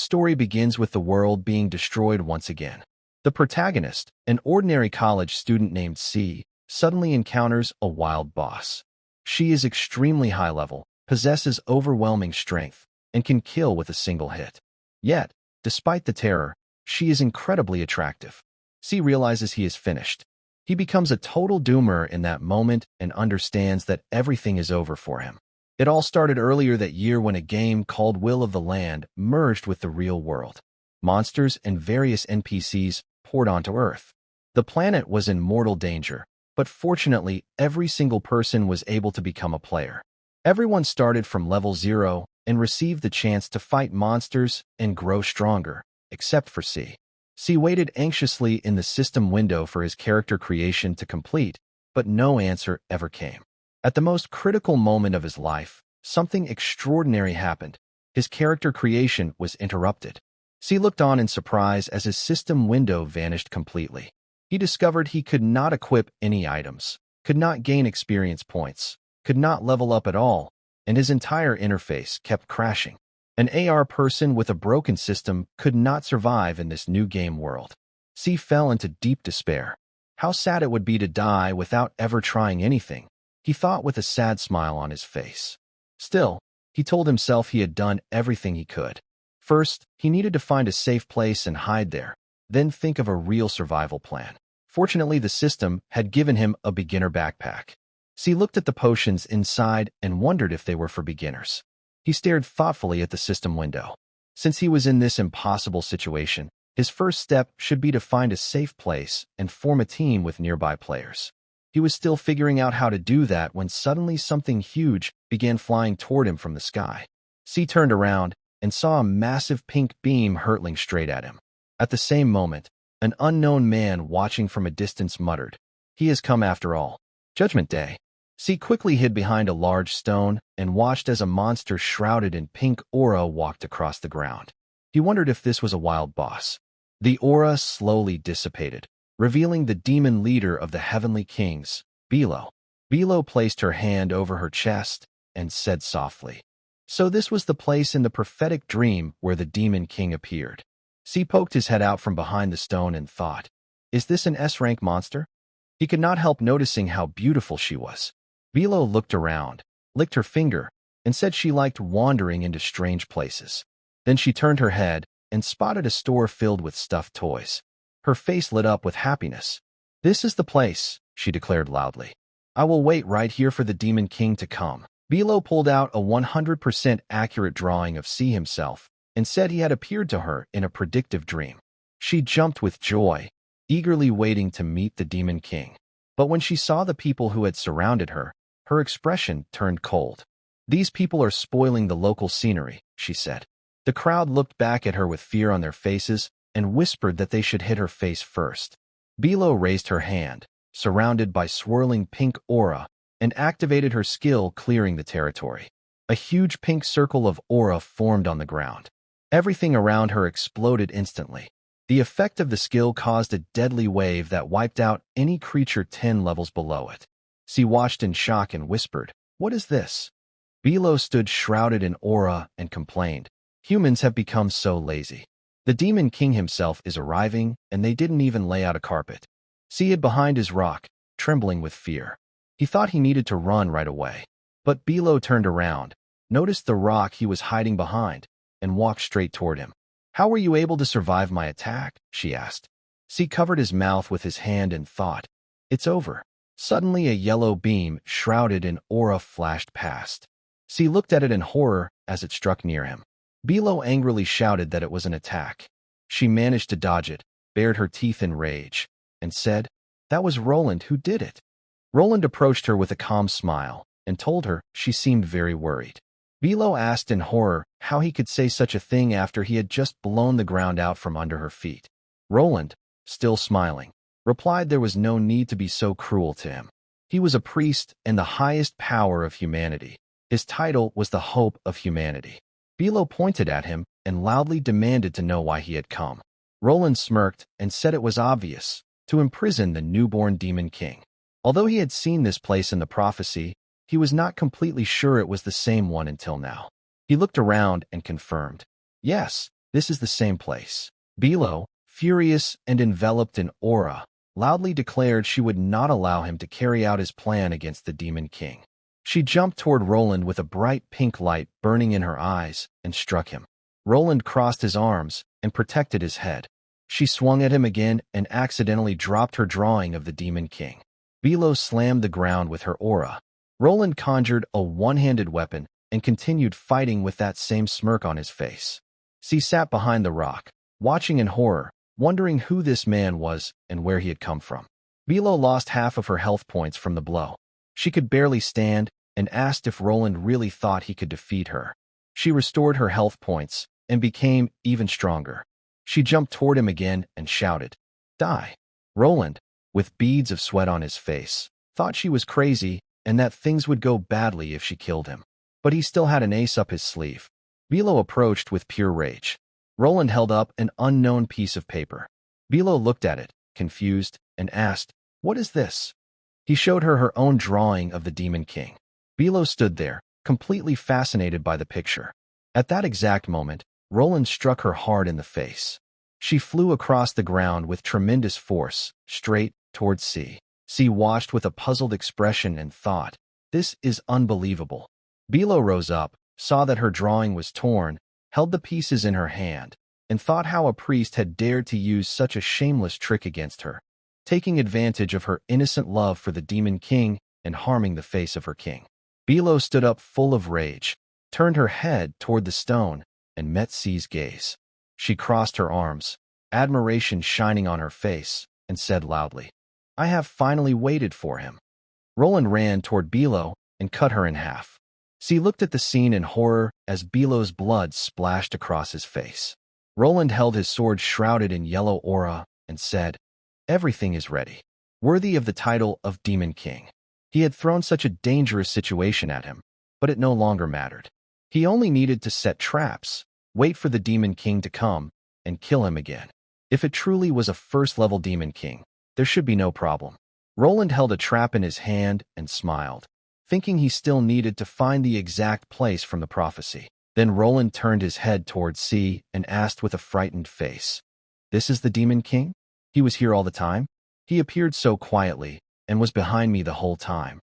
Story begins with the world being destroyed once again. The protagonist, an ordinary college student named C, suddenly encounters a wild boss. She is extremely high level, possesses overwhelming strength, and can kill with a single hit. Yet, despite the terror, she is incredibly attractive. C realizes he is finished. He becomes a total doomer in that moment and understands that everything is over for him. It all started earlier that year when a game called Will of the Land merged with the real world. Monsters and various NPCs poured onto Earth. The planet was in mortal danger, but fortunately, every single person was able to become a player. Everyone started from level 0 and received the chance to fight monsters and grow stronger, except for C. C waited anxiously in the system window for his character creation to complete, but no answer ever came. At the most critical moment of his life, something extraordinary happened. His character creation was interrupted. C looked on in surprise as his system window vanished completely. He discovered he could not equip any items, could not gain experience points, could not level up at all, and his entire interface kept crashing. An AR person with a broken system could not survive in this new game world. C fell into deep despair. How sad it would be to die without ever trying anything, he thought with a sad smile on his face. Still, he told himself he had done everything he could. First, he needed to find a safe place and hide there, then think of a real survival plan. Fortunately, the system had given him a beginner backpack. C looked at the potions inside and wondered if they were for beginners. He stared thoughtfully at the system window. Since he was in this impossible situation, his first step should be to find a safe place and form a team with nearby players. He was still figuring out how to do that when suddenly something huge began flying toward him from the sky. C turned around and saw a massive pink beam hurtling straight at him. At the same moment, an unknown man watching from a distance muttered, "He has come after all." Judgment Day. C quickly hid behind a large stone and watched as a monster shrouded in pink aura walked across the ground. He wondered if this was a wild boss. The aura slowly dissipated, revealing the demon leader of the Heavenly Kings, Bilo. Bilo placed her hand over her chest and said softly, "So this was the place in the prophetic dream where the Demon King appeared." C poked his head out from behind the stone and thought, "Is this an S-rank monster?" He could not help noticing how beautiful she was. Bilo looked around, licked her finger, and said she liked wandering into strange places. Then she turned her head and spotted a store filled with stuffed toys. Her face lit up with happiness. "This is the place," she declared loudly. "I will wait right here for the Demon King to come." Bilo pulled out a 100% accurate drawing of C himself and said he had appeared to her in a predictive dream. She jumped with joy, eagerly waiting to meet the Demon King. But when she saw the people who had surrounded her, her expression turned cold. "These people are spoiling the local scenery," she said. The crowd looked back at her with fear on their faces and whispered that they should hit her face first. Bilo raised her hand, surrounded by swirling pink aura, and activated her skill clearing the territory. A huge pink circle of aura formed on the ground. Everything around her exploded instantly. The effect of the skill caused a deadly wave that wiped out any creature 10 levels below it. C watched in shock and whispered, "What is this?" Bilo stood shrouded in aura and complained, "Humans have become so lazy. The Demon King himself is arriving, and they didn't even lay out a carpet." C hid behind his rock, trembling with fear. He thought he needed to run right away. But Bilo turned around, noticed the rock he was hiding behind, and walked straight toward him. "How were you able to survive my attack?" she asked. C covered his mouth with his hand and thought, "It's over." Suddenly a yellow beam, shrouded in aura, flashed past. C looked at it in horror as it struck near him. Bilo angrily shouted that it was an attack. She managed to dodge it, bared her teeth in rage, and said, "That was Roland who did it." Roland approached her with a calm smile and told her she seemed very worried. Bilo asked in horror how he could say such a thing after he had just blown the ground out from under her feet. Roland, still smiling, replied there was no need to be so cruel to him. He was a priest and the highest power of humanity. His title was the Hope of Humanity. Bilo pointed at him and loudly demanded to know why he had come. Roland smirked and said it was obvious, to imprison the newborn Demon King. Although he had seen this place in the prophecy, he was not completely sure it was the same one until now. He looked around and confirmed, "Yes, This is the same place. Bilo, furious and enveloped in aura, loudly declared she would not allow him to carry out his plan against the Demon King. She jumped toward Roland with a bright pink light burning in her eyes and struck him. Roland crossed his arms and protected his head. She swung at him again and accidentally dropped her drawing of the Demon King. Bilo slammed the ground with her aura. Roland conjured a one-handed weapon and continued fighting with that same smirk on his face. She sat behind the rock, watching in horror, wondering who this man was and where he had come from. Bilo lost half of her health points from the blow. She could barely stand and asked if Roland really thought he could defeat her. She restored her health points and became even stronger. She jumped toward him again and shouted, "Die!" Roland, with beads of sweat on his face, thought she was crazy and that things would go badly if she killed him. But he still had an ace up his sleeve. Bilo approached with pure rage. Roland held up an unknown piece of paper. Bilo looked at it, confused, and asked, "What is this?" He showed her her own drawing of the Demon King. Bilo stood there, completely fascinated by the picture. At that exact moment, Roland struck her hard in the face. She flew across the ground with tremendous force, straight towards C. C watched with a puzzled expression and thought, "This is unbelievable." Bilo rose up, saw that her drawing was torn, held the pieces in her hand, and thought how a priest had dared to use such a shameless trick against her, taking advantage of her innocent love for the Demon King and harming the face of her king. Bilo stood up full of rage, turned her head toward the stone, and met C's gaze. She crossed her arms, admiration shining on her face, and said loudly, "I have finally waited for him." Roland ran toward Bilo and cut her in half. C looked at the scene in horror as Bilo's blood splashed across his face. Roland held his sword shrouded in yellow aura and said, "Everything is ready. Worthy of the title of Demon King." He had thrown such a dangerous situation at him, but it no longer mattered. He only needed to set traps, wait for the Demon King to come, and kill him again. If it truly was a first-level Demon King, there should be no problem. Roland held a trap in his hand and smiled, thinking he still needed to find the exact place from the prophecy. Then Roland turned his head towards C and asked with a frightened face, "This is the Demon King? He was here all the time? He appeared so quietly and was behind me the whole time."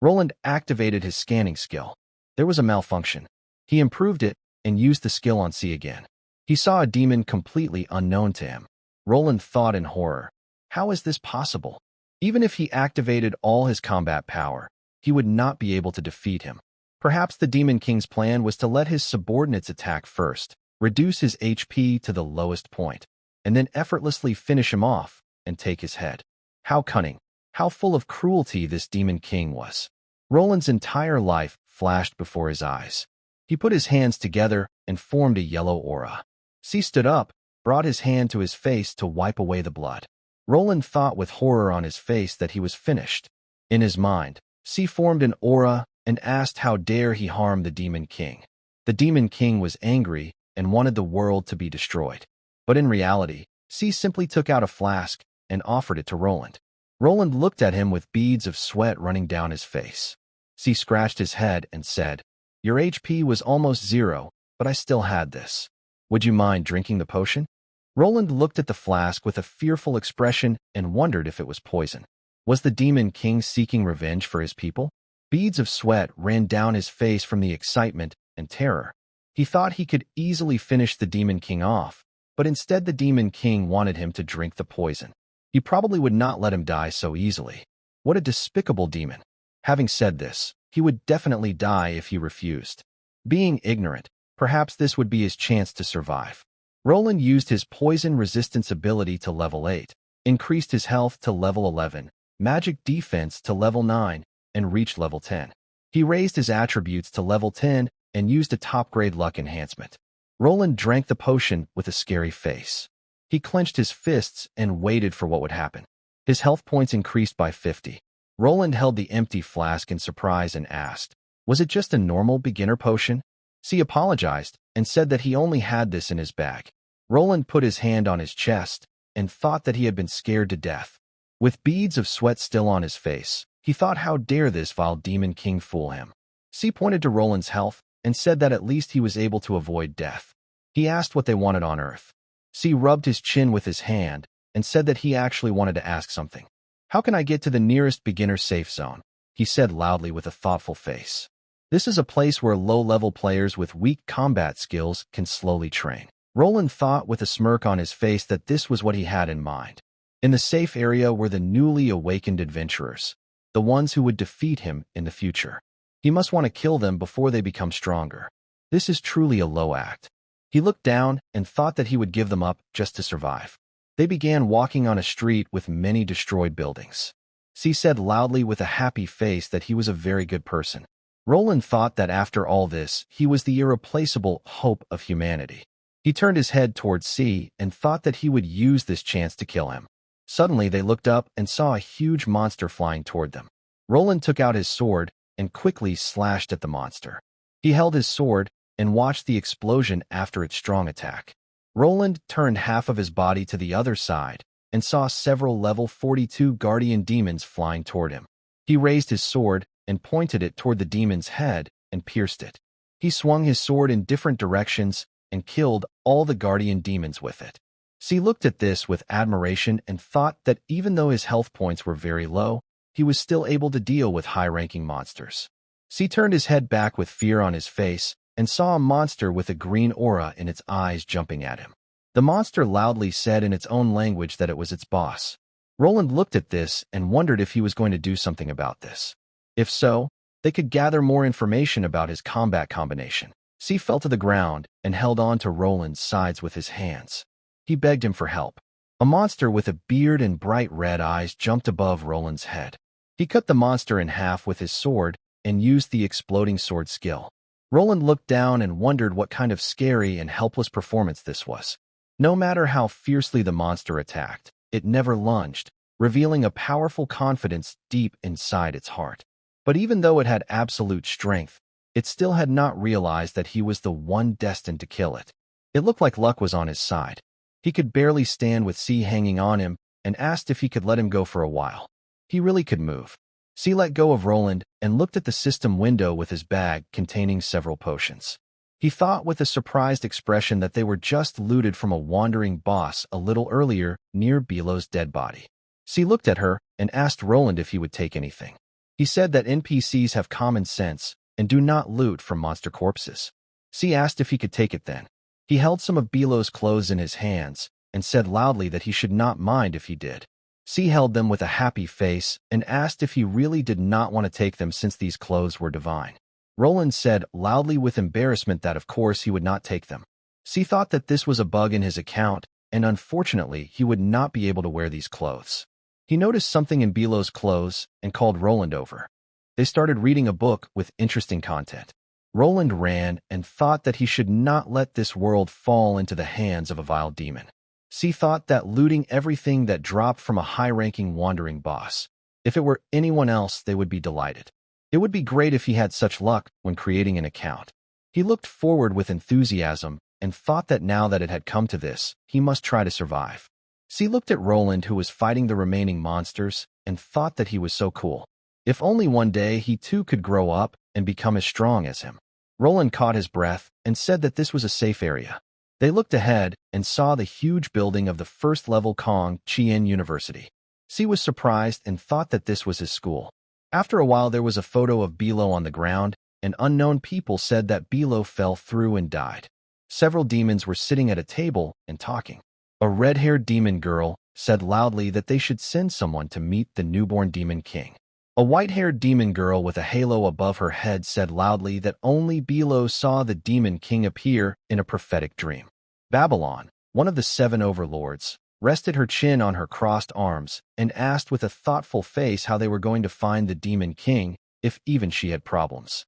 Roland activated his scanning skill. There was a malfunction. He improved it and used the skill on C again. He saw a demon completely unknown to him. Roland thought in horror, how is this possible? Even if he activated all his combat power, he would not be able to defeat him. Perhaps the Demon King's plan was to let his subordinates attack first, reduce his HP to the lowest point, and then effortlessly finish him off and take his head. How cunning, how full of cruelty this Demon King was. Roland's entire life flashed before his eyes. He put his hands together and formed a yellow aura. C stood up, brought his hand to his face to wipe away the blood. Roland thought with horror on his face that he was finished. In his mind, C formed an aura and asked how dare he harm the Demon King. The Demon King was angry and wanted the world to be destroyed. But in reality, C simply took out a flask and offered it to Roland. Roland looked at him with beads of sweat running down his face. C scratched his head and said, "Your HP was almost 0, but I still had this. Would you mind drinking the potion?" Roland looked at the flask with a fearful expression and wondered if it was poison. Was the Demon King seeking revenge for his people? Beads of sweat ran down his face from the excitement and terror. He thought he could easily finish the Demon King off, but instead the Demon King wanted him to drink the poison. He probably would not let him die so easily. What a despicable demon. Having said this, he would definitely die if he refused. Being ignorant, perhaps this would be his chance to survive. Roland used his poison resistance ability to level 8, increased his health to level 11, magic defense to level 9, and reached level 10. He raised his attributes to level 10 and used a top-grade luck enhancement. Roland drank the potion with a scary face. He clenched his fists and waited for what would happen. His health points increased by 50. Roland held the empty flask in surprise and asked, "Was it just a normal beginner potion?" C apologized and said that he only had this in his bag. Roland put his hand on his chest and thought that he had been scared to death. With beads of sweat still on his face, he thought how dare this vile Demon King fool him. C pointed to Roland's health and said that at least he was able to avoid death. He asked what they wanted on Earth. C rubbed his chin with his hand and said that he actually wanted to ask something. How can I get to the nearest beginner safe zone? He said loudly with a thoughtful face. This is a place where low-level players with weak combat skills can slowly train. Roland thought with a smirk on his face that this was what he had in mind. In the safe area were the newly awakened adventurers, the ones who would defeat him in the future. He must want to kill them before they become stronger. This is truly a low act. He looked down and thought that he would give them up just to survive. They began walking on a street with many destroyed buildings. C said loudly with a happy face that he was a very good person. Roland thought that after all this, he was the irreplaceable hope of humanity. He turned his head towards C and thought that he would use this chance to kill him. Suddenly, they looked up and saw a huge monster flying toward them. Roland took out his sword and quickly slashed at the monster. He held his sword and watched the explosion after its strong attack. Roland turned half of his body to the other side and saw several level 42 guardian demons flying toward him. He raised his sword and pointed it toward the demon's head and pierced it. He swung his sword in different directions and killed all the guardian demons with it. C looked at this with admiration and thought that even though his health points were very low, he was still able to deal with high-ranking monsters. C turned his head back with fear on his face and saw a monster with a green aura in its eyes jumping at him. The monster loudly said in its own language that it was its boss. Roland looked at this and wondered if he was going to do something about this. If so, they could gather more information about his combat combination. C fell to the ground and held on to Roland's sides with his hands. He begged him for help. A monster with a beard and bright red eyes jumped above Roland's head. He cut the monster in half with his sword and used the exploding sword skill. Roland looked down and wondered what kind of scary and helpless performance this was. No matter how fiercely the monster attacked, it never lunged, revealing a powerful confidence deep inside its heart. But even though it had absolute strength, it still had not realized that he was the one destined to kill it. It looked like luck was on his side. He could barely stand with C hanging on him and asked if he could let him go for a while. He really could move. C let go of Roland and looked at the system window with his bag containing several potions. He thought with a surprised expression that they were just looted from a wandering boss a little earlier near Belo's dead body. C looked at her and asked Roland if he would take anything. He said that NPCs have common sense and do not loot from monster corpses. C asked if he could take it then. He held some of Belo's clothes in his hands and said loudly that he should not mind if he did. C held them with a happy face and asked if he really did not want to take them since these clothes were divine. Roland said loudly with embarrassment that of course he would not take them. C thought that this was a bug in his account, and unfortunately he would not be able to wear these clothes. He noticed something in Belo's clothes and called Roland over. They started reading a book with interesting content. Roland ran and thought that he should not let this world fall into the hands of a vile demon. C thought that looting everything that dropped from a high-ranking wandering boss. If it were anyone else, they would be delighted. It would be great if he had such luck when creating an account. He looked forward with enthusiasm and thought that now that it had come to this, he must try to survive. C looked at Roland, who was fighting the remaining monsters, and thought that he was so cool. If only one day he too could grow up and become as strong as him. Roland caught his breath and said that this was a safe area. They looked ahead and saw the huge building of the first-level Kong Chien University. C was surprised and thought that this was his school. After a while, there was a photo of Belo on the ground, and unknown people said that Belo fell through and died. Several demons were sitting at a table and talking. A red-haired demon girl said loudly that they should send someone to meet the newborn demon king. A white-haired demon girl with a halo above her head said loudly that only Belo saw the demon king appear in a prophetic dream. Babylon, one of the 7 overlords, rested her chin on her crossed arms and asked with a thoughtful face how they were going to find the demon king if even she had problems.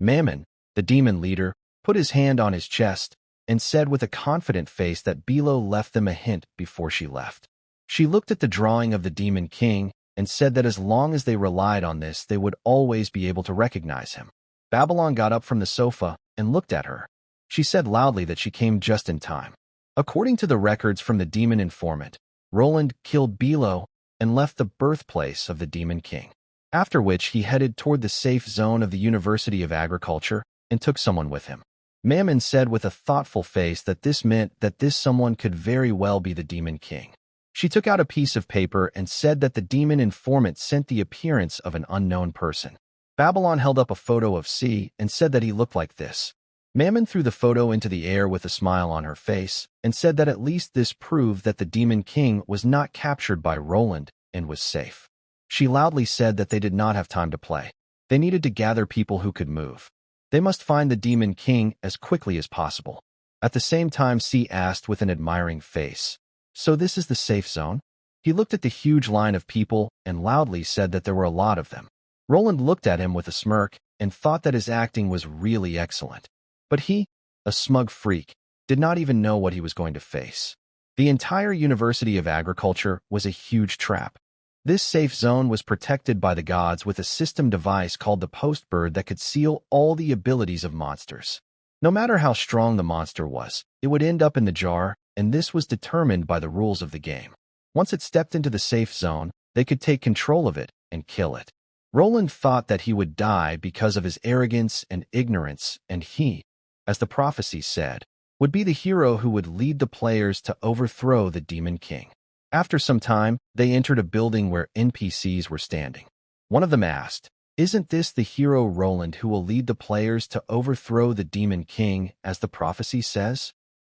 Mammon, the demon leader, put his hand on his chest and said with a confident face that Belo left them a hint before she left. She looked at the drawing of the demon king and said that as long as they relied on this, they would always be able to recognize him. Babylon got up from the sofa and looked at her. She said loudly that she came just in time. According to the records from the demon informant, Roland killed Belo and left the birthplace of the demon king, after which he headed toward the safe zone of the University of Agriculture and took someone with him. Mammon said with a thoughtful face that this meant that this someone could very well be the Demon King. She took out a piece of paper and said that the demon informant sent the appearance of an unknown person. Babylon held up a photo of C and said that he looked like this. Mammon threw the photo into the air with a smile on her face and said that at least this proved that the Demon King was not captured by Roland and was safe. She loudly said that they did not have time to play. They needed to gather people who could move. They must find the Demon King as quickly as possible. At the same time, C asked with an admiring face, "So this is the safe zone?" He looked at the huge line of people and loudly said that there were a lot of them. Roland looked at him with a smirk and thought that his acting was really excellent. But he, a smug freak, did not even know what he was going to face. The entire University of Agriculture was a huge trap. This safe zone was protected by the gods with a system device called the Postbird that could seal all the abilities of monsters. No matter how strong the monster was, it would end up in the jar, and this was determined by the rules of the game. Once it stepped into the safe zone, they could take control of it and kill it. Roland thought that he would die because of his arrogance and ignorance, and he, as the prophecy said, would be the hero who would lead the players to overthrow the Demon King. After some time, they entered a building where NPCs were standing. One of them asked, "Isn't this the hero Roland who will lead the players to overthrow the Demon King, as the prophecy says?"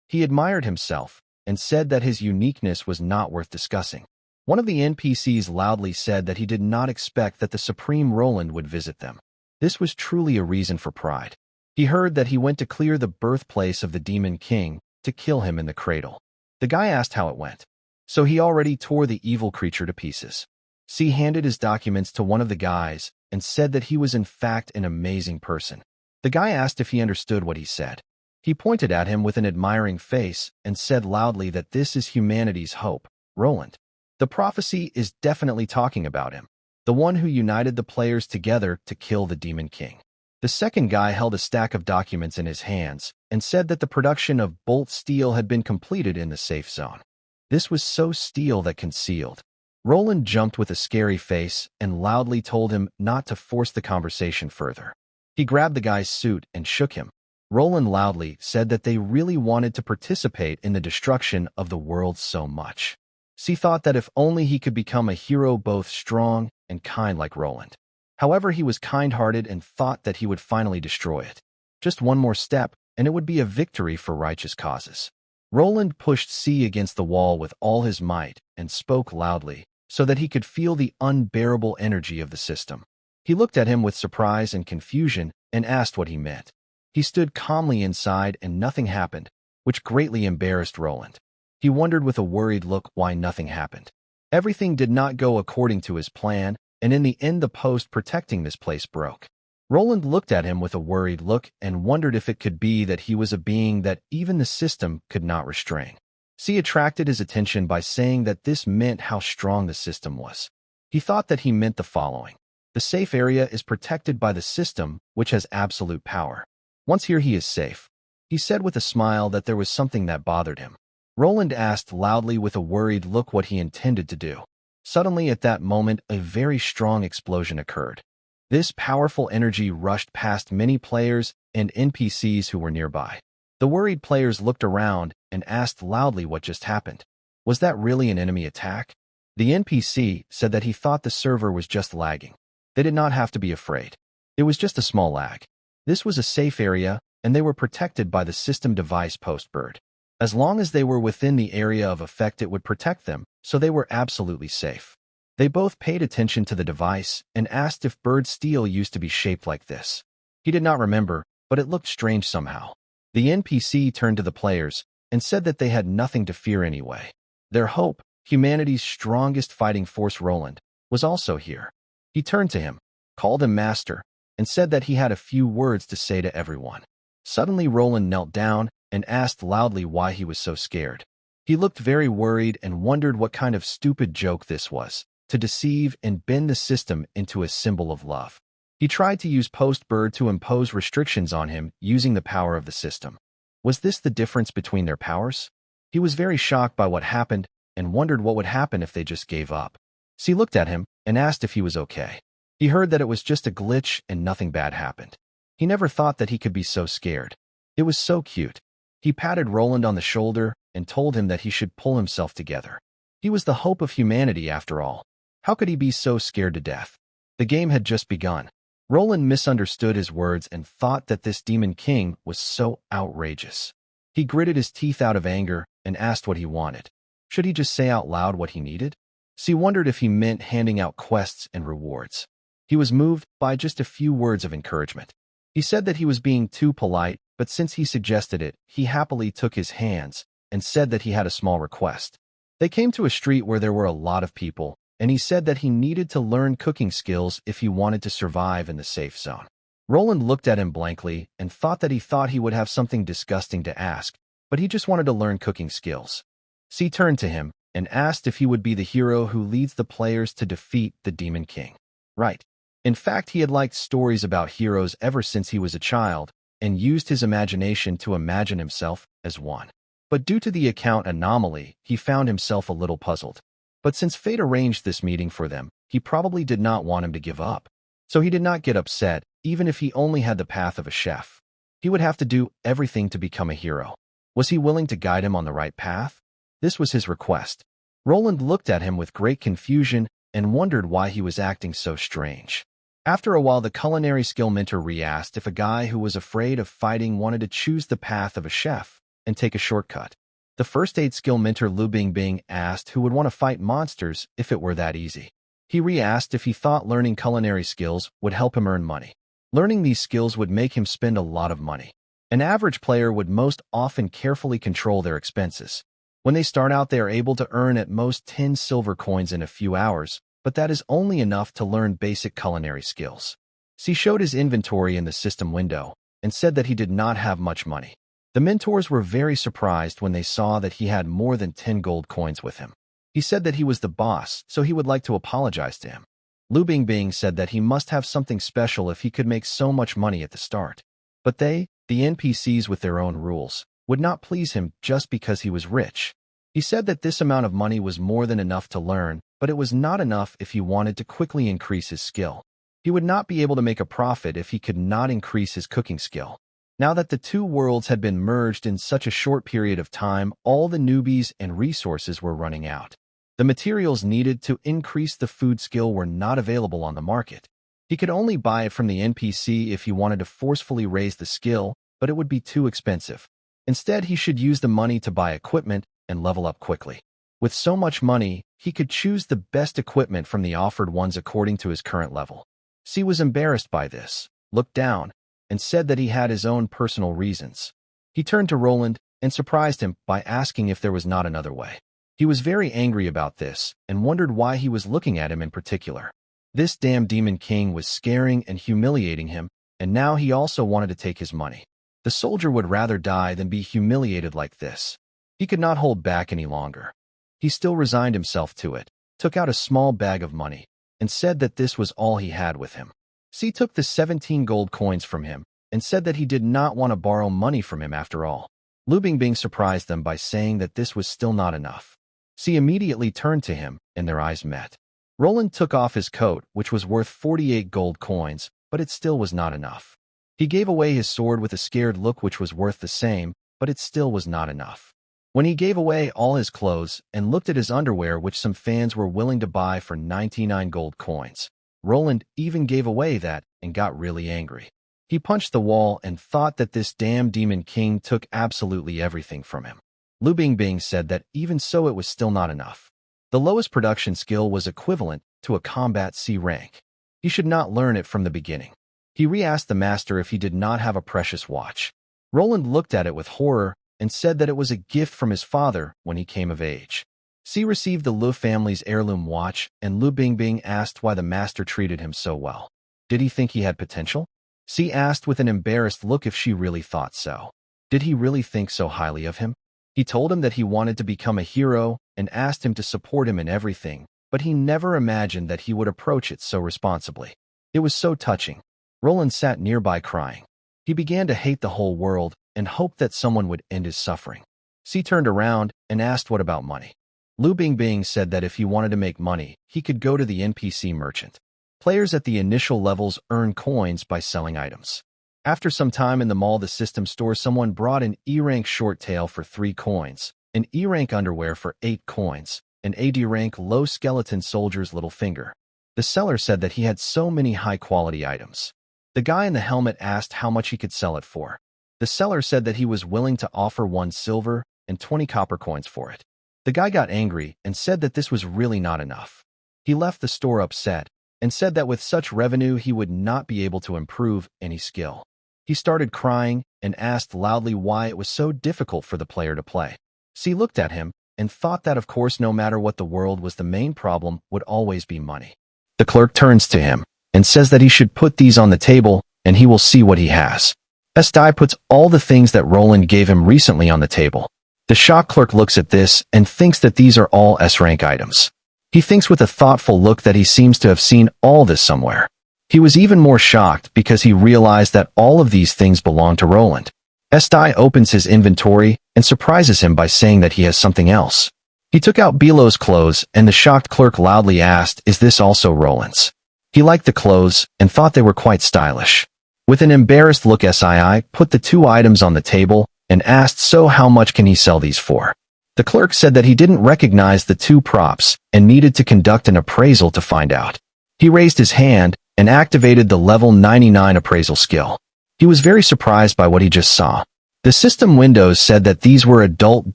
He admired himself and said that his uniqueness was not worth discussing. One of the NPCs loudly said that he did not expect that the Supreme Roland would visit them. This was truly a reason for pride. He heard that he went to clear the birthplace of the Demon King to kill him in the cradle. The guy asked how it went. So he already tore the evil creature to pieces. C handed his documents to one of the guys and said that he was in fact an amazing person. The guy asked if he understood what he said. He pointed at him with an admiring face and said loudly that this is humanity's hope, Roland. The prophecy is definitely talking about him, the one who united the players together to kill the Demon King. The second guy held a stack of documents in his hands and said that the production of bolt steel had been completed in the safe zone. This was so steel that concealed. Roland jumped with a scary face and loudly told him not to force the conversation further. He grabbed the guy's suit and shook him. Roland loudly said that they really wanted to participate in the destruction of the world so much. C thought that if only he could become a hero both strong and kind like Roland. However, he was kind-hearted and thought that he would finally destroy it. Just one more step, and it would be a victory for righteous causes. Roland pushed C against the wall with all his might and spoke loudly so that he could feel the unbearable energy of the system. He looked at him with surprise and confusion and asked what he meant. He stood calmly inside and nothing happened, which greatly embarrassed Roland. He wondered with a worried look why nothing happened. Everything did not go according to his plan, and in the end the post protecting this place broke. Roland looked at him with a worried look and wondered if it could be that he was a being that even the system could not restrain. C attracted his attention by saying that this meant how strong the system was. He thought that he meant the following. The safe area is protected by the system, which has absolute power. Once here he is safe. He said with a smile that there was something that bothered him. Roland asked loudly with a worried look what he intended to do. Suddenly at that moment, a very strong explosion occurred. This powerful energy rushed past many players and NPCs who were nearby. The worried players looked around and asked loudly what just happened. Was that really an enemy attack? The NPC said that he thought the server was just lagging. They did not have to be afraid. It was just a small lag. This was a safe area, and they were protected by the system device Postbird. As long as they were within the area of effect, it would protect them, so they were absolutely safe. They both paid attention to the device and asked if bird steel used to be shaped like this. He did not remember, but it looked strange somehow. The NPC turned to the players and said that they had nothing to fear anyway. Their hope, humanity's strongest fighting force Roland, was also here. He turned to him, called him master, and said that he had a few words to say to everyone. Suddenly Roland knelt down and asked loudly why he was so scared. He looked very worried and wondered what kind of stupid joke this was, to deceive and bend the system into a symbol of love. He tried to use Postbird to impose restrictions on him using the power of the system. Was this the difference between their powers? He was very shocked by what happened and wondered what would happen if they just gave up. C looked at him and asked if he was okay. He heard that it was just a glitch and nothing bad happened. He never thought that he could be so scared. It was so cute. He patted Roland on the shoulder and told him that he should pull himself together. He was the hope of humanity after all. How could he be so scared to death? The game had just begun. Roland misunderstood his words and thought that this demon king was so outrageous. He gritted his teeth out of anger and asked what he wanted. Should he just say out loud what he needed? She wondered if he meant handing out quests and rewards. He was moved by just a few words of encouragement. He said that he was being too polite, but since he suggested it, he happily took his hands and said that he had a small request. They came to a street where there were a lot of people, and he said that he needed to learn cooking skills if he wanted to survive in the safe zone. Roland looked at him blankly and thought he would have something disgusting to ask, but he just wanted to learn cooking skills. She turned to him and asked if he would be the hero who leads the players to defeat the Demon King. Right. In fact, he had liked stories about heroes ever since he was a child and used his imagination to imagine himself as one. But due to the account anomaly, he found himself a little puzzled. But since fate arranged this meeting for them, he probably did not want him to give up. So he did not get upset, even if he only had the path of a chef. He would have to do everything to become a hero. Was he willing to guide him on the right path? This was his request. Roland looked at him with great confusion and wondered why he was acting so strange. After a while, the culinary skill mentor re-asked if a guy who was afraid of fighting wanted to choose the path of a chef and take a shortcut. The first aid skill mentor Lu Bingbing asked who would want to fight monsters if it were that easy. He re-asked if he thought learning culinary skills would help him earn money. Learning these skills would make him spend a lot of money. An average player would most often carefully control their expenses. When they start out, they are able to earn at most 10 silver coins in a few hours, but that is only enough to learn basic culinary skills. He showed his inventory in the system window and said that he did not have much money. The mentors were very surprised when they saw that he had more than 10 gold coins with him. He said that he was the boss, so he would like to apologize to him. Lu Bingbing said that he must have something special if he could make so much money at the start. But they, the NPCs with their own rules, would not please him just because he was rich. He said that this amount of money was more than enough to learn, but it was not enough if he wanted to quickly increase his skill. He would not be able to make a profit if he could not increase his cooking skill. Now that the two worlds had been merged in such a short period of time, all the newbies and resources were running out. The materials needed to increase the food skill were not available on the market. He could only buy it from the NPC if he wanted to forcefully raise the skill, but it would be too expensive. Instead, he should use the money to buy equipment and level up quickly. With so much money, he could choose the best equipment from the offered ones according to his current level. He was embarrassed by this, looked down, and said that he had his own personal reasons. He turned to Roland and surprised him by asking if there was not another way. He was very angry about this and wondered why he was looking at him in particular. This damn Demon King was scaring and humiliating him, and now he also wanted to take his money. The soldier would rather die than be humiliated like this. He could not hold back any longer. He still resigned himself to it, took out a small bag of money, and said that this was all he had with him. He took the 17 gold coins from him and said that he did not want to borrow money from him after all. Lu Bingbing surprised them by saying that this was still not enough. He immediately turned to him, and their eyes met. Roland took off his coat, which was worth 48 gold coins, but it still was not enough. He gave away his sword with a scared look, which was worth the same, but it still was not enough. When he gave away all his clothes and looked at his underwear, which some fans were willing to buy for 99 gold coins, Roland even gave away that and got really angry. He punched the wall and thought that this damn Demon King took absolutely everything from him. Lu Bingbing said that even so it was still not enough. The lowest production skill was equivalent to a combat C rank. He should not learn it from the beginning. He re-asked the master if he did not have a precious watch. Roland looked at it with horror and said that it was a gift from his father when he came of age. He received the Lu family's heirloom watch, and Lu Bingbing asked why the master treated him so well. Did he think he had potential? She asked with an embarrassed look if she really thought so. Did he really think so highly of him? He told him that he wanted to become a hero and asked him to support him in everything, but he never imagined that he would approach it so responsibly. It was so touching. Roland sat nearby crying. He began to hate the whole world and hoped that someone would end his suffering. He turned around and asked what about money. Lu Bingbing said that if he wanted to make money, he could go to the NPC merchant. Players at the initial levels earn coins by selling items. After some time in the mall, the system store, someone brought an E-rank short tail for 3 coins, an E-rank underwear for 8 coins, an AD-rank low skeleton soldier's little finger. The seller said that he had so many high-quality items. The guy in the helmet asked how much he could sell it for. The seller said that he was willing to offer 1 silver and 20 copper coins for it. The guy got angry and said that this was really not enough. He left the store upset and said that with such revenue he would not be able to improve any skill. He started crying and asked loudly why it was so difficult for the player to play. C looked at him and thought that of course no matter what the world was, the main problem would always be money. The clerk turns to him and says that he should put these on the table and he will see what he has. S.I. puts all the things that Roland gave him recently on the table. The shock clerk looks at this and thinks that these are all S-rank items. He thinks with a thoughtful look that he seems to have seen all this somewhere. He was even more shocked because he realized that all of these things belong to Roland. S.I. opens his inventory and surprises him by saying that he has something else. He took out Belo's clothes and the shocked clerk loudly asked, "Is this also Roland's?" He liked the clothes and thought they were quite stylish. With an embarrassed look, S.I. put the 2 items on the table and asked, "So how much can he sell these for?" The clerk said that he didn't recognize the 2 props and needed to conduct an appraisal to find out. He raised his hand and activated the level 99 appraisal skill. He was very surprised by what he just saw. The system windows said that these were adult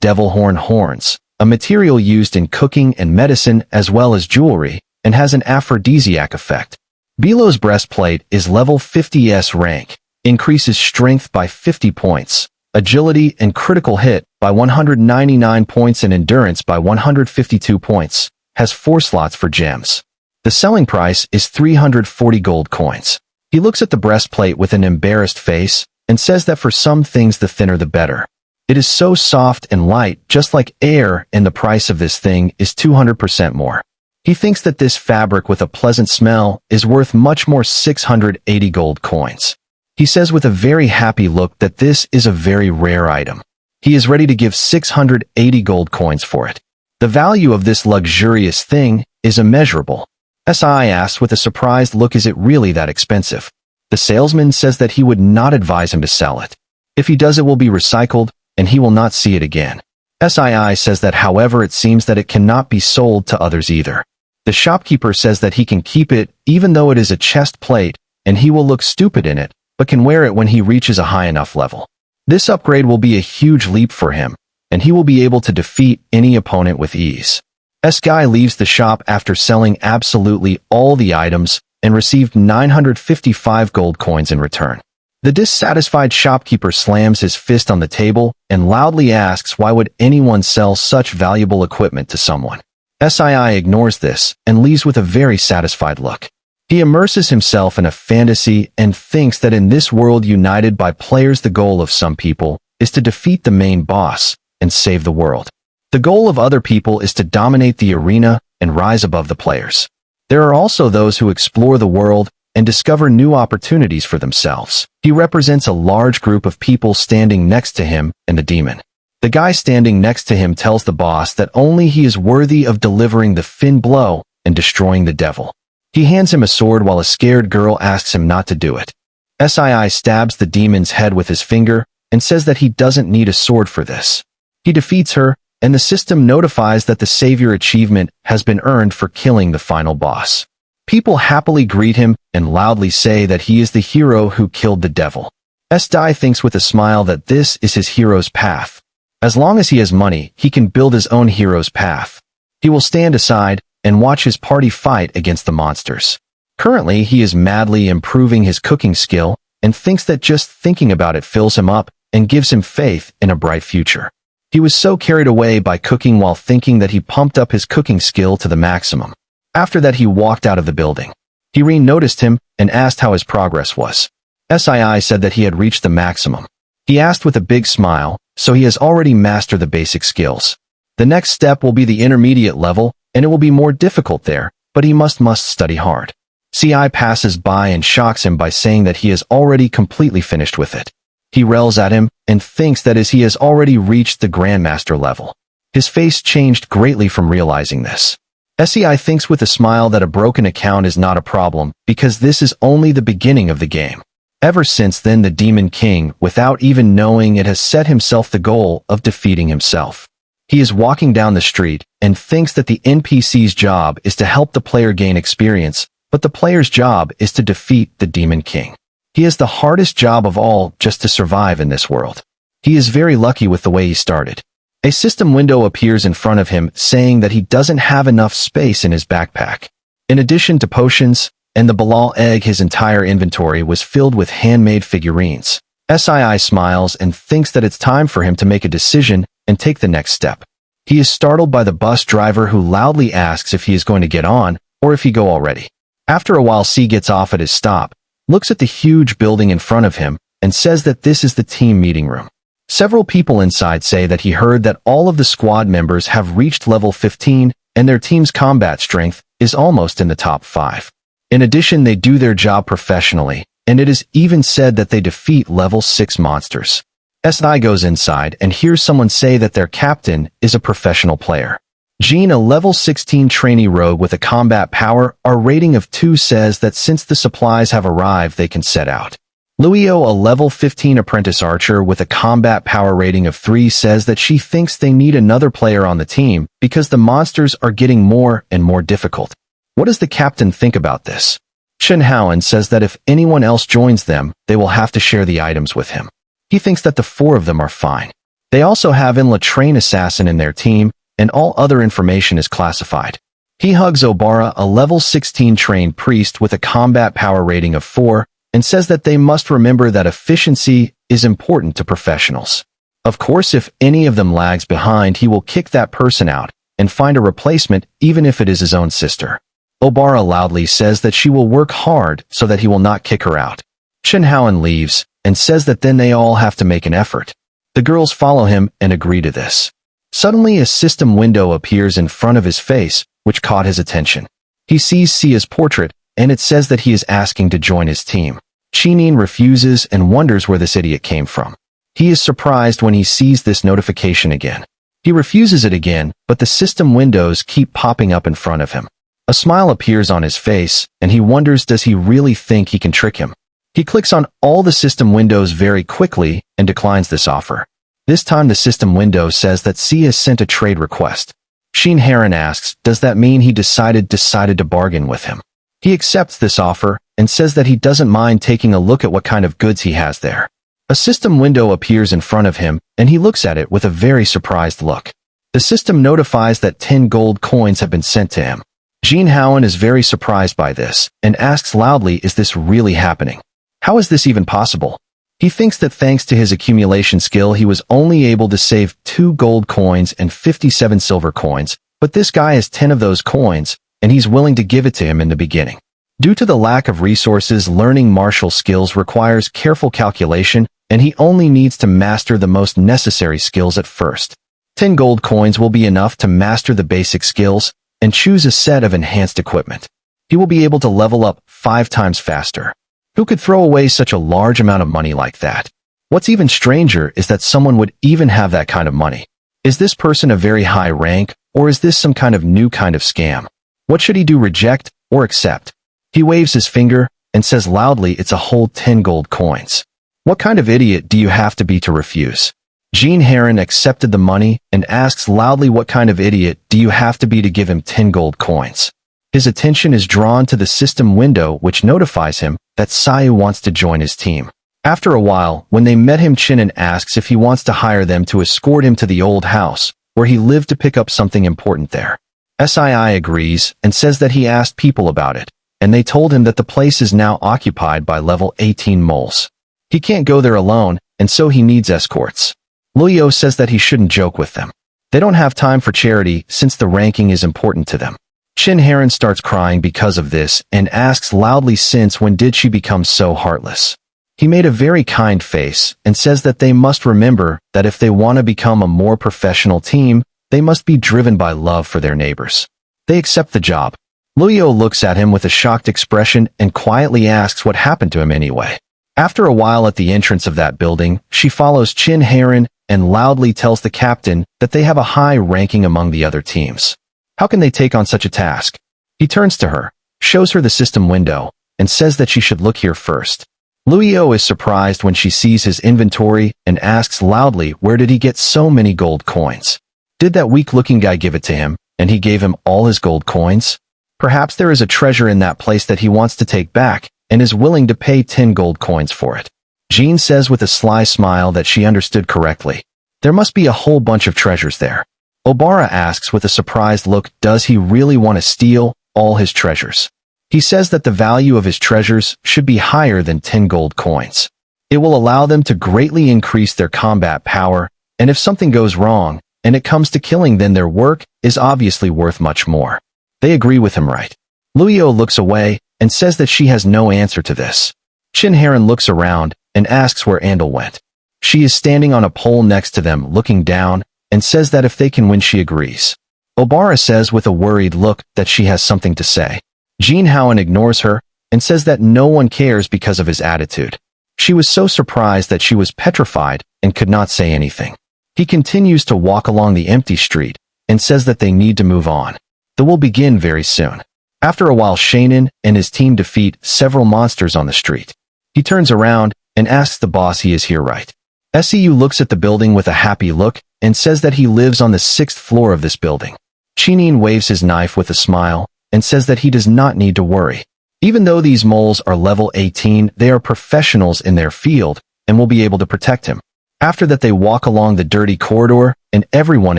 devil horn horns, a material used in cooking and medicine as well as jewelry, and has an aphrodisiac effect. Belo's breastplate is level 50s rank, increases strength by 50 points, agility and critical hit by 199 points and endurance by 152 points, has 4 slots for gems. The selling price is 340 gold coins. He looks at the breastplate with an embarrassed face and says that for some things the thinner the better. It is so soft and light, just like air, and the price of this thing is 200% more. He thinks that this fabric with a pleasant smell is worth much more, 680 gold coins. He says with a very happy look that this is a very rare item. He is ready to give 680 gold coins for it. The value of this luxurious thing is immeasurable. S.I. asks with a surprised look, "Is it really that expensive?" The salesman says that he would not advise him to sell it. If he does, it will be recycled and he will not see it again. S.I. says that however it seems that it cannot be sold to others either. The shopkeeper says that he can keep it even though it is a chest plate and he will look stupid in it, but can wear it when he reaches a high enough level. This upgrade will be a huge leap for him and he will be able to defeat any opponent with ease. S-Guy leaves the shop after selling absolutely all the items and received 955 gold coins in return. The dissatisfied shopkeeper slams his fist on the table and loudly asks why would anyone sell such valuable equipment to someone. S.I. ignores this and leaves with a very satisfied look. He immerses himself in a fantasy and thinks that in this world united by players, the goal of some people is to defeat the main boss and save the world. The goal of other people is to dominate the arena and rise above the players. There are also those who explore the world and discover new opportunities for themselves. He represents a large group of people standing next to him and the demon. The guy standing next to him tells the boss that only he is worthy of delivering the fin blow and destroying the devil. He hands him a sword while a scared girl asks him not to do it. S.I. stabs the demon's head with his finger and says that he doesn't need a sword for this. He defeats her and the system notifies that the Savior achievement has been earned for killing the final boss. People happily greet him and loudly say that he is the hero who killed the devil. S.I. thinks with a smile that this is his hero's path. As long as he has money, he can build his own hero's path. He will stand aside and watch his party fight against the monsters. Currently, he is madly improving his cooking skill and thinks that just thinking about it fills him up and gives him faith in a bright future. He was so carried away by cooking while thinking that he pumped up his cooking skill to the maximum. After that, he walked out of the building. Irene noticed him and asked how his progress was. S.I. said that he had reached the maximum. He asked with a big smile, so he has already mastered the basic skills. The next step will be the intermediate level, and it will be more difficult there, but he must study hard. C.I. passes by and shocks him by saying that he is already completely finished with it. He rails at him and thinks that as he has already reached the Grandmaster level. His face changed greatly from realizing this. SEI thinks with a smile that a broken account is not a problem because this is only the beginning of the game. Ever since then, the Demon King, without even knowing it, has set himself the goal of defeating himself. He is walking down the street and thinks that the NPC's job is to help the player gain experience, but the player's job is to defeat the Demon King. He has the hardest job of all just to survive in this world. He is very lucky with the way he started. A system window appears in front of him saying that he doesn't have enough space in his backpack. In addition to potions and the Balal egg, his entire inventory was filled with handmade figurines. Sii smiles and thinks that it's time for him to make a decision and take the next step. He is startled by the bus driver, who loudly asks if he is going to get on or if he go already. After a while, C gets off at his stop, looks at the huge building in front of him, and says that this is the team meeting room. Several people inside say that he heard that all of the squad members have reached level 15 and their team's combat strength is almost in the top 5. In addition, they do their job professionally, and it is even said that they defeat level 6 monsters. Si goes inside and hears someone say that their captain is a professional player. Jean, a level 16 trainee rogue with a combat power R rating of 2, says that since the supplies have arrived, they can set out. Luio, a level 15 apprentice archer with a combat power rating of 3, says that she thinks they need another player on the team because the monsters are getting more and more difficult. What does the captain think about this? Chen Haoan says that if anyone else joins them, they will have to share the items with him. He thinks that the 4 of them are fine. They also have Inla train assassin in their team, and all other information is classified. He hugs Obara, a level 16 trained priest with a combat power rating of 4, and says that they must remember that efficiency is important to professionals. Of course, if any of them lags behind, he will kick that person out and find a replacement, even if it is his own sister. Obara loudly says that she will work hard so that he will not kick her out. Chen Haoan leaves and says that then they all have to make an effort. The girls follow him and agree to this. Suddenly, a system window appears in front of his face, which caught his attention. He sees Sia's portrait, and it says that he is asking to join his team. Chinin refuses and wonders where this idiot came from. He is surprised when he sees this notification again. He refuses it again, but the system windows keep popping up in front of him. A smile appears on his face, and he wonders, does he really think he can trick him? He clicks on all the system windows very quickly and declines this offer. This time the system window says that C has sent a trade request. Sheen Heron asks, does that mean he decided to bargain with him? He accepts this offer and says that he doesn't mind taking a look at what kind of goods he has there. A system window appears in front of him, and he looks at it with a very surprised look. The system notifies that 10 gold coins have been sent to him. Jean Haoan is very surprised by this and asks loudly, is this really happening? How is this even possible? He thinks that thanks to his accumulation skill, he was only able to save 2 gold coins and 57 silver coins, but this guy has 10 of those coins, and he's willing to give it to him in the beginning. Due to the lack of resources, learning martial skills requires careful calculation, and he only needs to master the most necessary skills at first. 10 gold coins will be enough to master the basic skills and choose a set of enhanced equipment. He will be able to level up 5 times faster. Who could throw away such a large amount of money like that? What's even stranger is that someone would even have that kind of money. Is this person a very high rank, or is this some kind of new kind of scam? What should he do, reject or accept? He waves his finger and says loudly, it's a whole 10 gold coins. What kind of idiot do you have to be to refuse? Jean Heron accepted the money and asks loudly, what kind of idiot do you have to be to give him 10 gold coins? His attention is drawn to the system window, which notifies him that Sayu wants to join his team. After a while, when they met him, Chinon asks if he wants to hire them to escort him to the old house, where he lived, to pick up something important there. Sii agrees and says that he asked people about it, and they told him that the place is now occupied by level 18 moles. He can't go there alone, and so he needs escorts. Luyo says that he shouldn't joke with them. They don't have time for charity since the ranking is important to them. Chin Heron starts crying because of this and asks loudly, since when did she become so heartless? He made a very kind face and says that they must remember that if they want to become a more professional team, they must be driven by love for their neighbors. They accept the job. Luyo looks at him with a shocked expression and quietly asks what happened to him anyway. After a while at the entrance of that building, she follows Chin Heron and loudly tells the captain that they have a high ranking among the other teams. How can they take on such a task? He turns to her, shows her the system window, and says that she should look here first. Luio is surprised when she sees his inventory and asks loudly where did he get so many gold coins. Did that weak-looking guy give it to him, and he gave him all his gold coins? Perhaps there is a treasure in that place that he wants to take back and is willing to pay 10 gold coins for it. Jean says with a sly smile that she understood correctly. There must be a whole bunch of treasures there. Obara asks with a surprised look, does he really want to steal all his treasures? He says that the value of his treasures should be higher than 10 gold coins. It will allow them to greatly increase their combat power, and if something goes wrong, and it comes to killing, then their work is obviously worth much more. They agree with him, right? Luio looks away and says that she has no answer to this. Shinharan looks around and asks where Andal went. She is standing on a pole next to them looking down and says that if they can win she agrees. Obara says with a worried look that she has something to say. Jean Howen ignores her and says that no one cares because of his attitude. She was so surprised that she was petrified and could not say anything. He continues to walk along the empty street and says that they need to move on. They will begin very soon. After a while, Shanan and his team defeat several monsters on the street. He turns around and asks the boss he is here, right? SEU looks at the building with a happy look and says that he lives on the 6th floor of this building. Chinin waves his knife with a smile and says that he does not need to worry. Even though these moles are level 18, they are professionals in their field and will be able to protect him. After that, they walk along the dirty corridor and everyone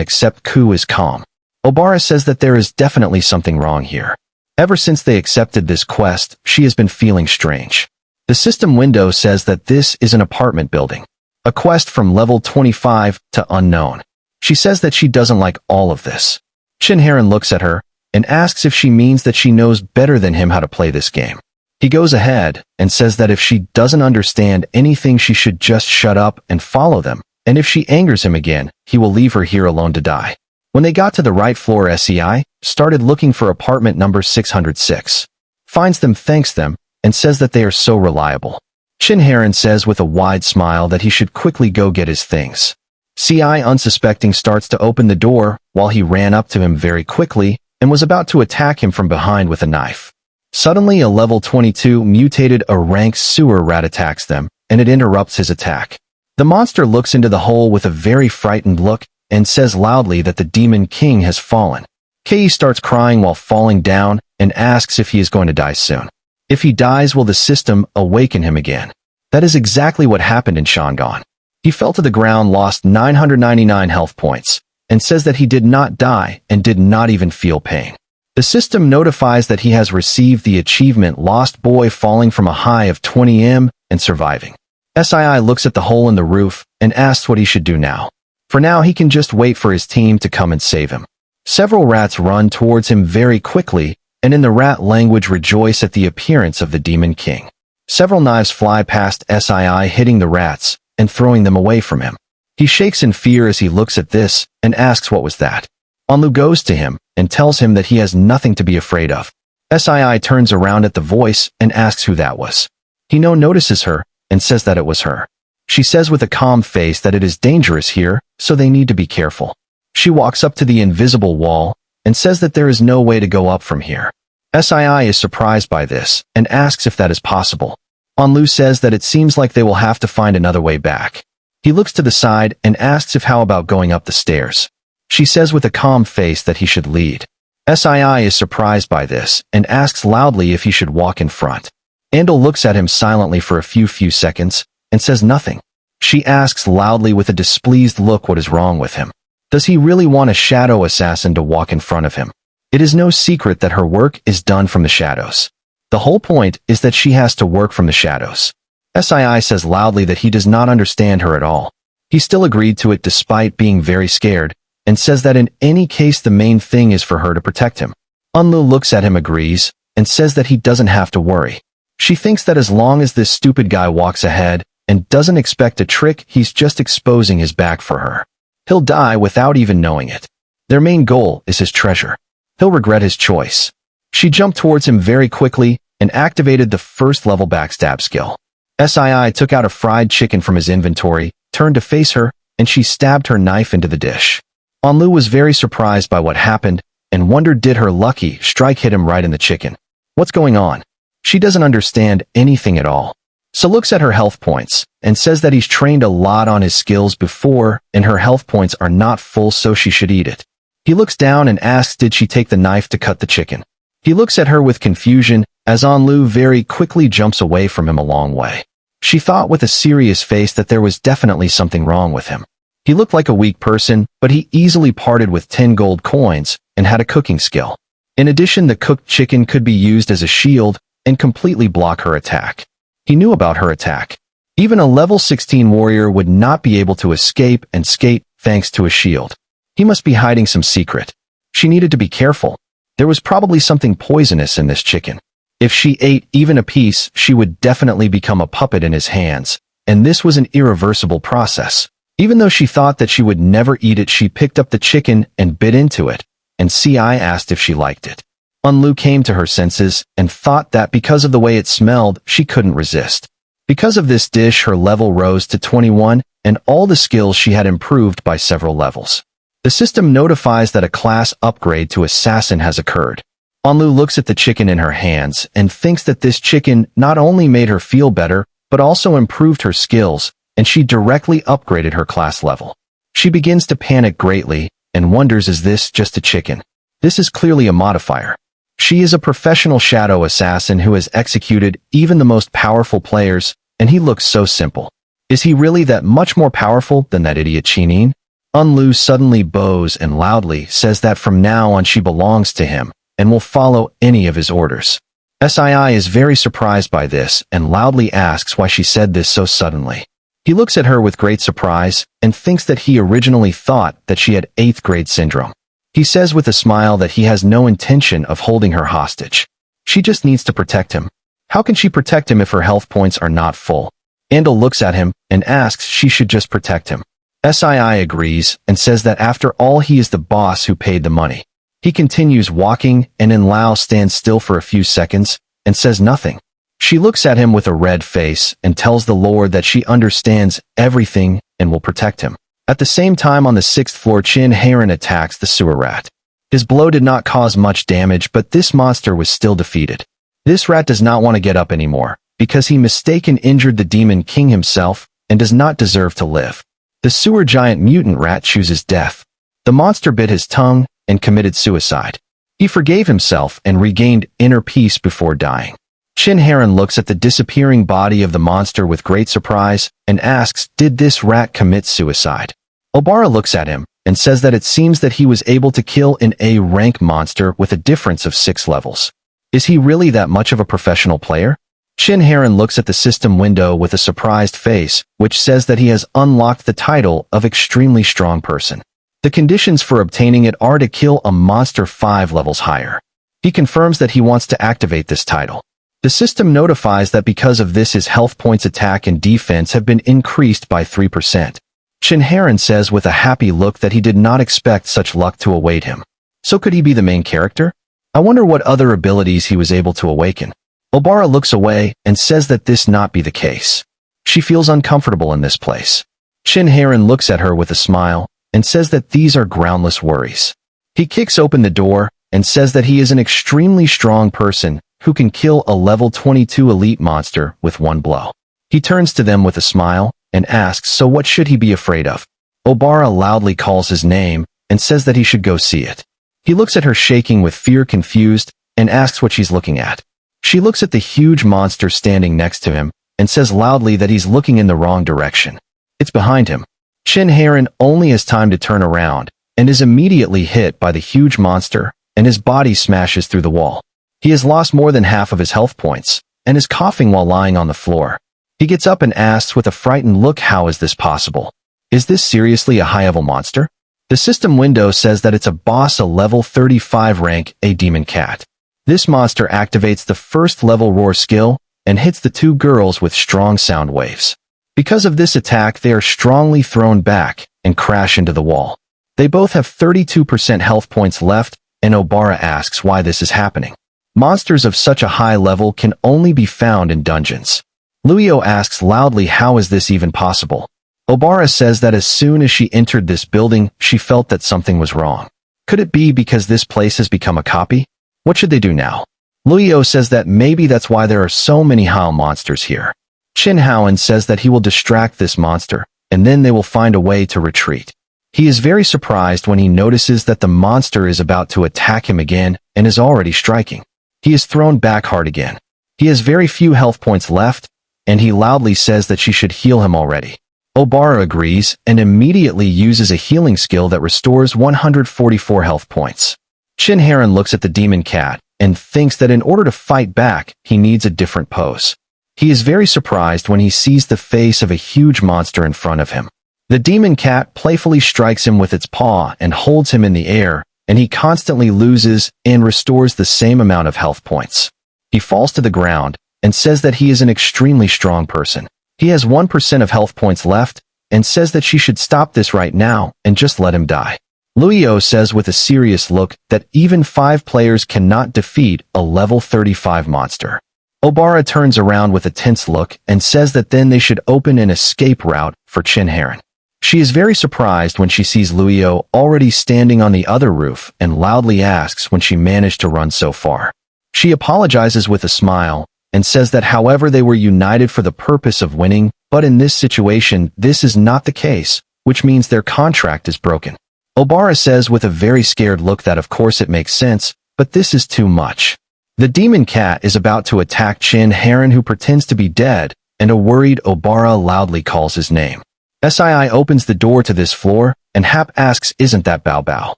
except Ku is calm. Obara says that there is definitely something wrong here. Ever since they accepted this quest, she has been feeling strange. The system window says that this is an apartment building. A quest from level 25 to unknown. She says that she doesn't like all of this. Shinharan looks at her and asks if she means that she knows better than him how to play this game. He goes ahead and says that if she doesn't understand anything, she should just shut up and follow them, and if she angers him again, he will leave her here alone to die. When they got to the right floor, SEI started looking for apartment number 606. Finds them, thanks them, and says that they are so reliable. Shinharan says with a wide smile that he should quickly go get his things. CI, unsuspecting, starts to open the door while he ran up to him very quickly and was about to attack him from behind with a knife. Suddenly, a level 22 mutated a rank sewer rat attacks them, and it interrupts his attack. The monster looks into the hole with a very frightened look and says loudly that the Demon King has fallen. Kei starts crying while falling down and asks if he is going to die soon. If he dies, will the system awaken him again? That is exactly what happened in Shangon. He fell to the ground, lost 999 health points, and says that he did not die and did not even feel pain. The system notifies that he has received the achievement Lost Boy, falling from a high of 20 and surviving. SII looks at the hole in the roof and asks what he should do now. For now, he can just wait for his team to come and save him. Several rats run towards him very quickly and in the rat language rejoice at the appearance of the Demon King. Several knives fly past SII, hitting the rats and throwing them away from him. He shakes in fear as he looks at this and asks what was that. Onlu goes to him and tells him that he has nothing to be afraid of. SII turns around at the voice and asks who that was. He notices her and says that it was her. She says with a calm face that it is dangerous here, so they need to be careful. She walks up to the invisible wall and says that there is no way to go up from here. SII is surprised by this and asks if that is possible. Onlu says that it seems like they will have to find another way back. He looks to the side and asks if how about going up the stairs. She says with a calm face that he should lead. SII is surprised by this and asks loudly if he should walk in front. Andal looks at him silently for a few seconds and says nothing. She asks loudly with a displeased look what is wrong with him. Does he really want a shadow assassin to walk in front of him? It is no secret that her work is done from the shadows. The whole point is that she has to work from the shadows. SII says loudly that he does not understand her at all. He still agreed to it despite being very scared, and says that in any case the main thing is for her to protect him. Unlu looks at him, agrees, and says that he doesn't have to worry. She thinks that as long as this stupid guy walks ahead and doesn't expect a trick, he's just exposing his back for her. He'll die without even knowing it. Their main goal is his treasure. He'll regret his choice. She jumped towards him very quickly and activated the first level backstab skill. SII took out a fried chicken from his inventory, turned to face her, and she stabbed her knife into the dish. Onlu was very surprised by what happened and wondered did her lucky strike hit him right in the chicken. What's going on? She doesn't understand anything at all. So looks at her health points and says that he's trained a lot on his skills before and her health points are not full, so she should eat it. He looks down and asks did she take the knife to cut the chicken. He looks at her with confusion as Onlu very quickly jumps away from him a long way. She thought with a serious face that there was definitely something wrong with him. He looked like a weak person, but he easily parted with 10 gold coins and had a cooking skill. In addition, the cooked chicken could be used as a shield and completely block her attack. He knew about her attack. Even a level 16 warrior would not be able to escape and skate thanks to a shield. He must be hiding some secret. She needed to be careful. There was probably something poisonous in this chicken. If she ate even a piece, she would definitely become a puppet in his hands, and this was an irreversible process. Even though she thought that she would never eat it, she picked up the chicken and bit into it, and Ci asked if she liked it. Onlu came to her senses and thought that because of the way it smelled, she couldn't resist. Because of this dish, her level rose to 21, and all the skills she had improved by several levels. The system notifies that a class upgrade to assassin has occurred. Onlu looks at the chicken in her hands and thinks that this chicken not only made her feel better, but also improved her skills, and she directly upgraded her class level. She begins to panic greatly and wonders, is this just a chicken? This is clearly a modifier. She is a professional shadow assassin who has executed even the most powerful players, and he looks so simple. Is he really that much more powerful than that idiot Chinin? Onlu suddenly bows and loudly says that from now on she belongs to him and will follow any of his orders. Sii is very surprised by this and loudly asks why she said this so suddenly. He looks at her with great surprise and thinks that he originally thought that she had 8th grade syndrome. He says with a smile that he has no intention of holding her hostage. She just needs to protect him. How can she protect him if her health points are not full? Andal looks at him and asks she should just protect him. Sii agrees and says that after all he is the boss who paid the money. He continues walking and Enlao stands still for a few seconds and says nothing. She looks at him with a red face and tells the Lord that she understands everything and will protect him. At the same time, on the 6th floor, Chin Heron attacks the sewer rat. His blow did not cause much damage, but this monster was still defeated. This rat does not want to get up anymore, because he mistaken injured the demon king himself and does not deserve to live. The sewer giant mutant rat chooses death. The monster bit his tongue and committed suicide. He forgave himself and regained inner peace before dying. Chin Heron looks at the disappearing body of the monster with great surprise and asks, did this rat commit suicide? Obara looks at him and says that it seems that he was able to kill an A-rank monster with a difference of 6 levels. Is he really that much of a professional player? Chin Heron looks at the system window with a surprised face, which says that he has unlocked the title of extremely strong person. The conditions for obtaining it are to kill a monster 5 levels higher. He confirms that he wants to activate this title. The system notifies that because of this his health points, attack and defense have been increased by 3%. Chin Heron says with a happy look that he did not expect such luck to await him. So could he be the main character? I wonder what other abilities he was able to awaken. Obara looks away and says that this not be the case. She feels uncomfortable in this place. Chin Heron looks at her with a smile and says that these are groundless worries. He kicks open the door and says that he is an extremely strong person who can kill a level 22 elite monster with one blow. He turns to them with a smile and asks, so what should he be afraid of? Obara loudly calls his name and says that he should go see it. He looks at her shaking with fear, confused, and asks what she's looking at. She looks at the huge monster standing next to him and says loudly that he's looking in the wrong direction. It's behind him. Chin Heron only has time to turn around and is immediately hit by the huge monster, and his body smashes through the wall. He has lost more than half of his health points and is coughing while lying on the floor. He gets up and asks with a frightened look, how is this possible? Is this seriously a high-level monster? The system window says that it's a boss, a level 35 rank, a demon cat. This monster activates the 1st level roar skill and hits the 2 girls with strong sound waves. Because of this attack, they are strongly thrown back and crash into the wall. They both have 32% health points left, and Obara asks why this is happening. Monsters of such a high level can only be found in dungeons. Luio asks loudly, how is this even possible? Obara says that as soon as she entered this building, she felt that something was wrong. Could it be because this place has become a copy? What should they do now? Luio says that maybe that's why there are so many Hyle monsters here. Chin Howen says that he will distract this monster, and then they will find a way to retreat. He is very surprised when he notices that the monster is about to attack him again and is already striking. He is thrown back hard again. He has very few health points left, and he loudly says that she should heal him already. Obara agrees and immediately uses a healing skill that restores 144 health points. Chin Heron looks at the demon cat and thinks that in order to fight back, he needs a different pose. He is very surprised when he sees the face of a huge monster in front of him. The demon cat playfully strikes him with its paw and holds him in the air, and he constantly loses and restores the same amount of health points. He falls to the ground and says that he is an extremely strong person. He has 1% of health points left and says that she should stop this right now and just let him die. Luio says with a serious look that even 5 players cannot defeat a level 35 monster. Obara turns around with a tense look and says that then they should open an escape route for Chin Heron. She is very surprised when she sees Luio already standing on the other roof and loudly asks when she managed to run so far. She apologizes with a smile and says that however they were united for the purpose of winning, but in this situation this is not the case, which means their contract is broken. Obara says with a very scared look that of course it makes sense, but this is too much. The demon cat is about to attack Chin Heron, who pretends to be dead, and a worried Obara loudly calls his name. Sii opens the door to this floor, and Hap asks, "Isn't that Bao Bao?"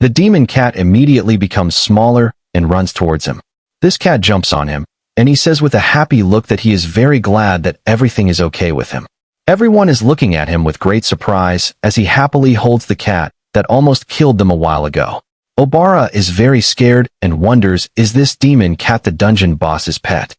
The demon cat immediately becomes smaller and runs towards him. This cat jumps on him, and he says with a happy look that he is very glad that everything is okay with him. Everyone is looking at him with great surprise as he happily holds the cat that almost killed them a while ago. Obara is very scared and wonders, is this demon cat the dungeon boss's pet?